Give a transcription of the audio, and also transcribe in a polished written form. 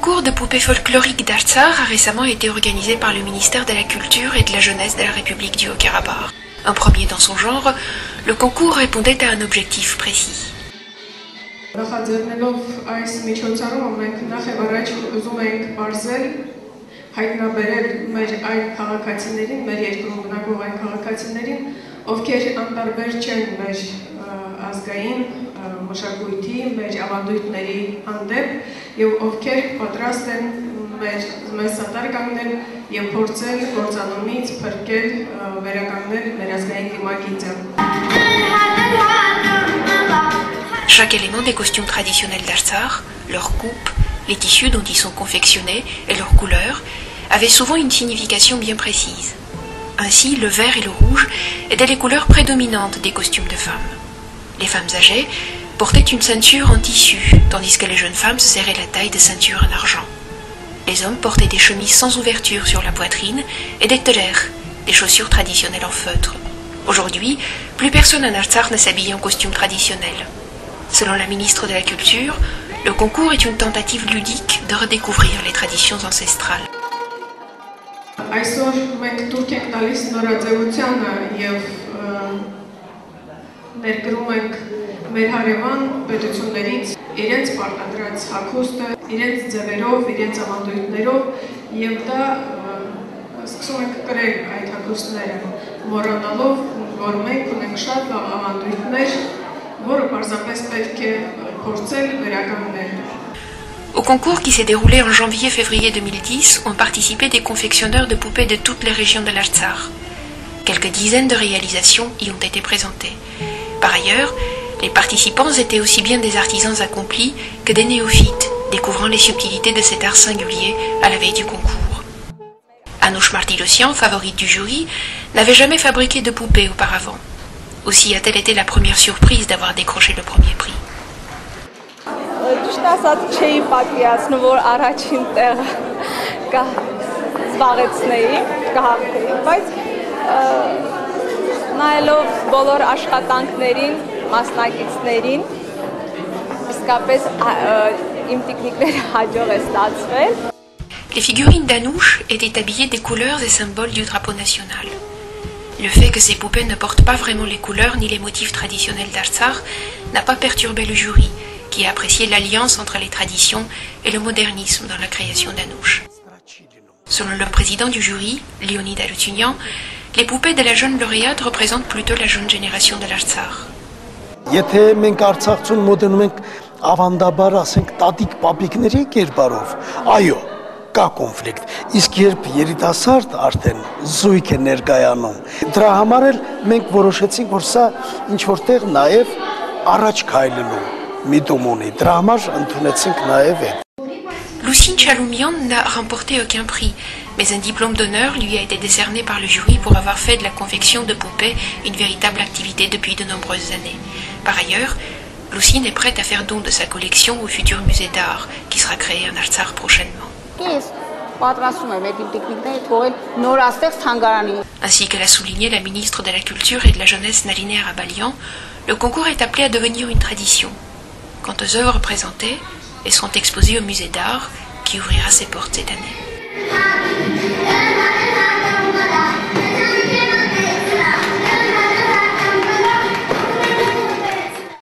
concours de poupées folkloriques d'Artsakh a récemment été organisé par le ministère de la Culture et de la Jeunesse de la République du Haut-Karabakh. Un premier dans son genre, le concours répondait à un objectif précis. մշակույթի, մեր ավանդույթների հանդեպ եւ ովքեր պատրաստ են մեզ սատար կանգնել եւ փորձել գործանումից փրկել վերականգնել մեր ազգային դիմագիծը. Chaque élément des costumes traditionnels d'Artsakh, leur coupe, les tissus dont ils sont confectionnés et leurs couleurs, avaient souvent une signification bien précise. Ainsi, le vert et le rouge étaient les couleurs prédominantes des costumes de femmes. Les femmes âgées portaient une ceinture en tissu, tandis que les jeunes femmes se serraient la taille de ceintures en argent. Les hommes portaient des chemises sans ouverture sur la poitrine et des telers, des chaussures traditionnelles en feutre. Aujourd'hui, plus personne en Artsakh ne s'habille en costume traditionnel. Selon la ministre de la Culture, le concours est une tentative ludique de redécouvrir les traditions ancestrales. Այսօր մենք դուրք ենք տալիս նորաձևությանը եւ ներկրում ենք մեր հարևան պետություններից իրենց պարտադրած հագուստը, իրենց ձևերով, իրենց ավանդույթներով եւ դա սկսում ենք կրել այդ հագուստները, մոռանալով, որ մենք ունենք շատ լավ ավանդույթներ, որը պարզապես պետք է փորձել վերականգնել. Au concours qui s'est déroulé en janvier-février 2010, ont participé des confectionneurs de poupées de toutes les régions de l'Artsakh. Quelques dizaines de réalisations y ont été présentées. Par ailleurs, les participants étaient aussi bien des artisans accomplis que des néophytes, découvrant les subtilités de cet art singulier à la veille du concours. Anouche Martirosyan, favorite du jury, n'avait jamais fabriqué de poupées auparavant. Aussi a-t-elle été la première surprise d'avoir décroché le premier prix. Ճիշտ ասած չէի պատկերացնում, որ առաջին տեղը զբաղեցնեի, կհաղթեի, բայց նայելով բոլոր աշխատանքներին, մասնակիցներին, իսկապես իմ տիկնիկները հաջող է ստացվել. Les figurines d'Anouche étaient habillées des couleurs et symboles du drapeau national. Le fait que ces poupées ne portent pas vraiment les couleurs ni les motifs traditionnels d'Artsakh n'a pas perturbé le jury, qui a apprécié l'alliance entre les traditions et le modernisme dans la création d'Anouche. Selon le président du jury, Leonid Arutyunyan, les poupées de la jeune lauréate représentent plutôt la jeune génération de l'Artsakh. Եթե մենք Արցախցուն մոդենում ենք ավանդաբար, ասենք, տատիկ պապիկների կերպարով, այո, կա կոնֆլիկտ, իսկ երբ երիտասարդ արդեն զույգ է ներկայանում, դրա համար էլ մենք որոշեցինք, որ սա ինչ-որտեղ նաև առաջ քայլելու միտում ունի, դրա համար ընդունեցինք նաև այդ. Lusine Chaloumian n'a remporté aucun prix, mais un diplôme d'honneur lui a été décerné par le jury pour avoir fait de la confection de poupées une véritable activité depuis de nombreuses années. Par ailleurs, Lusine est prête à faire don de sa collection au futur musée d'art qui sera créé en Artsakh prochainement. Ainsi que l'a souligné la ministre de la Culture et de la Jeunesse Nalineh Harabalian, le concours est appelé à devenir une tradition. Quant aux œuvres présentées, elles seront exposées au musée d'art qui ouvrira ses portes cette année.